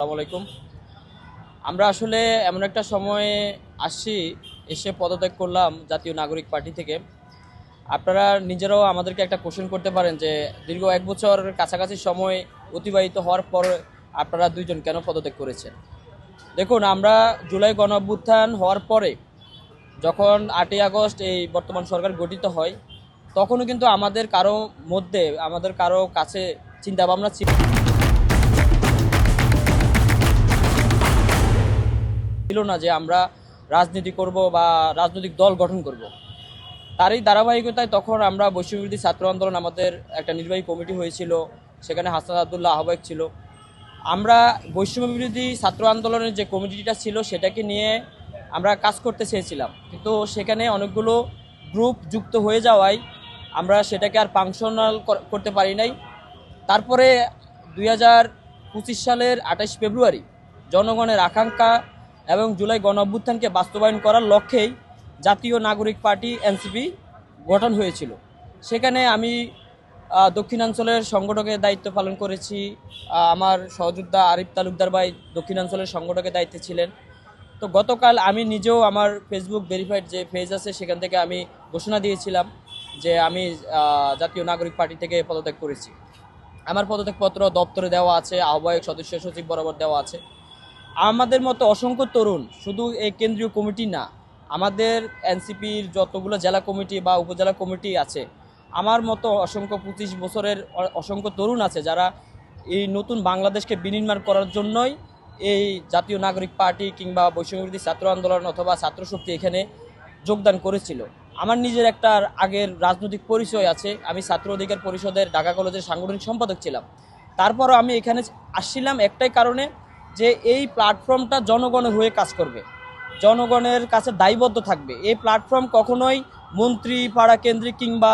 আসসালামু আলাইকুম। আমরা আসলে এমন একটা সময়ে আসছি, এসে পদত্যাগ করলাম জাতীয় নাগরিক পার্টি থেকে। আপনারা নিজেরাও আমাদেরকে একটা কোশ্চেন করতে পারেন যে দীর্ঘ 1 বছর কাছাকাছি সময় অতিবাহিত হওয়ার পর আপনারা দুইজন কেন পদত্যাগ করেছেন। দেখুন, আমরা জুলাই গণ অভ্যুত্থান হওয়ার পরে যখন 8ই আগস্ট এই বর্তমান সরকার গঠিত হয়, তখনও কিন্তু আমাদের কারো কাছে চিন্তাভাবনা ছিল না যে আমরা রাজনীতি করব বা রাজনৈতিক দল গঠন করব। তারই ধারাবাহিকতায় তখন আমরা বৈষম্যবিরোধী ছাত্র আন্দোলন, আমাদের একটা নির্বাহী কমিটি হয়েছিল, সেখানে হাসান আব্দুল্লাহ আহ্বায়ক ছিল। আমরা বৈষম্যবিরোধী ছাত্র আন্দোলনের যে কমিটিটা ছিল সেটাকে নিয়ে আমরা কাজ করতে চেয়েছিলাম, কিন্তু সেখানে অনেকগুলো গ্রুপ যুক্ত হয়ে যাওয়ায় আমরা সেটাকে আর ফাংশনাল করতে পারি নাই। তারপরে 2025 সালের 28 ফেব্রুয়ারি জনগণের আকাঙ্ক্ষা এবং জুলাই গণ অভ্যুত্থানকে বাস্তবায়ন করার লক্ষ্যেই জাতীয় নাগরিক পার্টি এনসিপি গঠন হয়েছিল। সেখানে আমি দক্ষিণাঞ্চলের সংগঠকের দায়িত্ব পালন করেছি। আমার সহযোদ্ধা আরিফ তালুকদার ভাই দক্ষিণাঞ্চলের সংগঠকের দায়িত্বে ছিলেন। তো গতকাল আমি নিজেও আমার ফেসবুক ভেরিফাইড যে পেজ আছে সেখান থেকে আমি ঘোষণা দিয়েছিলাম যে আমি জাতীয় নাগরিক পার্টি থেকে পদত্যাগ করেছি। আমার পদত্যাগপত্র দপ্তরে দেওয়া আছে, আহ্বায়ক সদস্য সচিব বরাবর দেওয়া আছে। আমাদের মতো অসংখ্য তরুণ, শুধু এই কেন্দ্রীয় কমিটি না, আমাদের এনসিপির যতগুলো জেলা কমিটি বা উপজেলা কমিটি আছে, আমার মতো অসংখ্য 25 বছরের অসংখ্য তরুণ আছে যারা এই নতুন বাংলাদেশকে বিনির্মাণ করার জন্যই এই জাতীয় নাগরিক পার্টি কিংবা বৈষম্যবিরোধী ছাত্র আন্দোলন অথবা ছাত্রশক্তি এখানে যোগদান করেছিল। আমার নিজের একটা আগের রাজনৈতিক পরিচয় আছে। আমি ছাত্র অধিকার পরিষদের ঢাকা কলেজের সাংগঠনিক সম্পাদক ছিলাম। তারপরও আমি এখানে আসছিলাম একটাই কারণে, যে এই প্ল্যাটফর্মটা জনগণের হয়ে কাজ করবে, জনগণের কাছে দায়বদ্ধ থাকবে। এই প্ল্যাটফর্ম কখনোই মন্ত্রী পাড়া কেন্দ্রিক কিংবা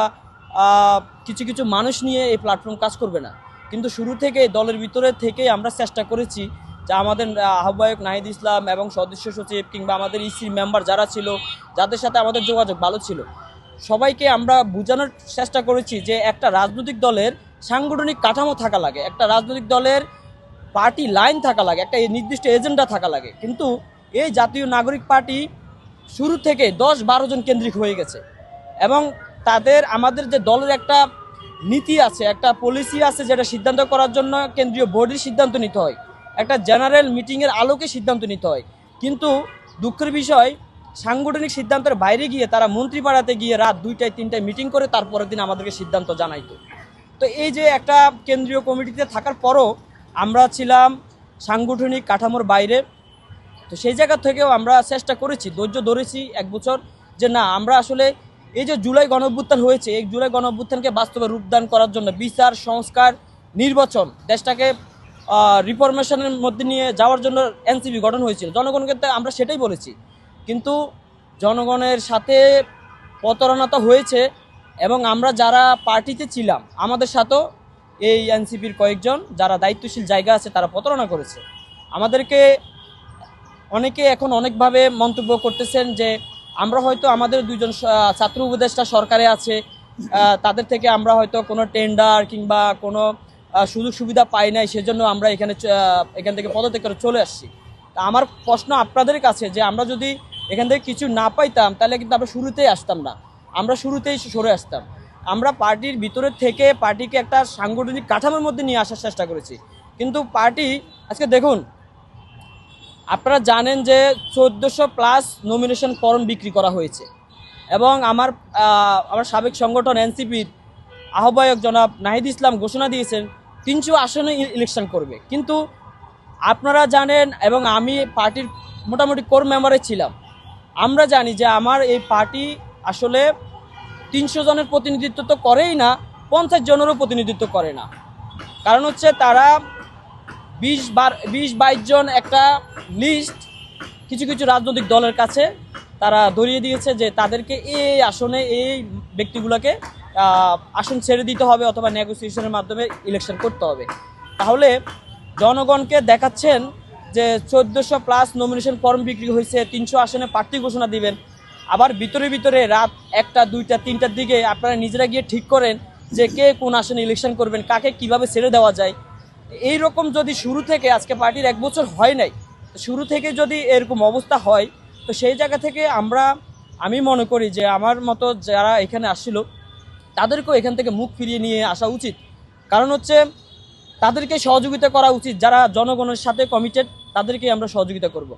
কিছু কিছু মানুষ নিয়ে এই প্ল্যাটফর্ম কাজ করবে না। কিন্তু শুরু থেকে দলের ভিতরে থেকে আমরা চেষ্টা করেছি যে আমাদের আহ্বায়ক নাহিদ ইসলাম এবং সদস্য সচিব কিংবা আমাদের ইসি মেম্বার যারা ছিল, যাদের সাথে আমাদের যোগাযোগ ভালো ছিল, সবাইকে আমরা বোঝানোর চেষ্টা করেছি যে একটা রাজনৈতিক দলের সাংগঠনিক কাঠামো থাকা লাগে, একটা রাজনৈতিক দলের পার্টি লাইন থাকা লাগে, একটা নির্দিষ্ট এজেন্ডা থাকা লাগে। কিন্তু এই জাতীয় নাগরিক পার্টি শুরু থেকে 10-12 জন কেন্দ্রিক হয়ে গেছে এবং আমাদের যে দলের একটা নীতি আছে, একটা পলিসি আছে, যেটা সিদ্ধান্ত করার জন্য কেন্দ্রীয় বোর্ডের সিদ্ধান্ত নিতে হয়, একটা জেনারেল মিটিংয়ের আলোকে সিদ্ধান্ত নিতে হয়। কিন্তু দুঃখের বিষয়, সাংগঠনিক সিদ্ধান্তের বাইরে গিয়ে তারা মন্ত্রীপাড়াতে গিয়ে রাত 2টায়-3টায় মিটিং করে তারপরের দিন আমাদেরকে সিদ্ধান্ত জানাইতো। তো এই যে একটা কেন্দ্রীয় কমিটিতে থাকার পরও আমরা ছিলাম সাংগঠনিক কাঠামোর বাইরে। তো সেই জায়গা থেকেও আমরা চেষ্টা করেছি, ধৈর্য ধরেছি 1 বছর, যে না, আমরা আসলে এই যে জুলাই গণঅভ্যুত্থান হয়েছে, এই জুলাই গণঅভ্যুত্থানকে বাস্তবে রূপদান করার জন্য বিচার, সংস্কার, নির্বাচন, দেশটাকে রিফরমেশনের মধ্যে নিয়ে যাওয়ার জন্য এনসিপি গঠন হয়েছিল। জনগণকে আমরা সেটাই বলেছি, কিন্তু জনগণের সাথে প্রতারণা তো হয়েছে এবং আমরা যারা পার্টিতে ছিলাম আমাদের সাথেও এই এনসিপির কয়েকজন যারা দায়িত্বশীল জায়গা আছে তারা প্রতারণা করেছে আমাদেরকে। অনেকে এখন অনেকভাবে মন্তব্য করতেছেন যে আমরা হয়তো আমাদের দুইজন ছাত্র উপদেষ্টা সরকারে আছে, তাদের থেকে আমরা হয়তো কোনো টেন্ডার কিংবা কোনো সুযোগ সুবিধা পাই নাই, সেজন্য আমরা এখান থেকে পদত্যাগ করে চলে আসছি। তা আমার প্রশ্ন আপনাদের কাছে, যে আমরা যদি এখান থেকে কিছু না পাইতাম তাহলে কিন্তু আমরা শুরুতেই আসতাম না, আমরা শুরুতেই সরে আসতাম। আমরা পার্টির ভিতরে থেকে পার্টিকে একটা সাংগঠনিক কাঠামোর মধ্যে নিয়ে আসার চেষ্টা করেছি। কিন্তু পার্টি আজকে দেখুন, আপনারা জানেন যে 1400+ নমিনেশন ফর্ম বিক্রি করা হয়েছে এবং আমার সাবেক সংগঠন এনসিপির আহ্বায়ক জনাব নাহিদ ইসলাম ঘোষণা দিয়েছেন 300 আসনে ইলেকশন করবে। কিন্তু আপনারা জানেন এবং আমি পার্টির মোটামুটি কোর মেম্বারে ছিলাম, আমরা জানি যে আমার এই পার্টি আসলে 300 জনের প্রতিনিধিত্ব তো করেই না, 50 জনেরও প্রতিনিধিত্ব করে না। কারণ হচ্ছে তারা 20-22 জন একটা লিস্ট কিছু কিছু রাজনৈতিক দলের কাছে তারা ধরিয়ে দিয়েছে যে তাদেরকে এই আসনে এই ব্যক্তিগুলোকে আসন ছেড়ে দিতে হবে অথবা নেগোসিয়েশনের মাধ্যমে ইলেকশন করতে হবে। তাহলে জনগণকে দেখাচ্ছেন যে 1400+ নমিনেশন ফর্ম বিক্রি হয়েছে, 300 আসনে প্রার্থী ঘোষণা দিবেন, আবার ভিতরে ভিতরে রাত 1টা 2টা 3টার দিকে আপনারা নিজেরা গিয়ে ঠিক করেন যে কে কোন আসনে ইলেকশন করবেন, কাকে কিভাবে ছেড়ে দেওয়া যায়। এই রকম যদি শুরু থেকে, আজকে পার্টির 1 বছর হয় নাই, শুরু থেকে যদি এরকম অবস্থা হয়, তো সেই জায়গা থেকে আমি মনে করি যে আমার মতো যারা এখানে আসছিল তাদেরকেও এখান থেকে মুখ ফিরিয়ে নিয়ে আসা উচিত। কারণ হচ্ছে তাদেরকে সহযোগিতা করা উচিত, যারা জনগণের সাথে কমিটেড তাদেরকে আমরা সহযোগিতা করব।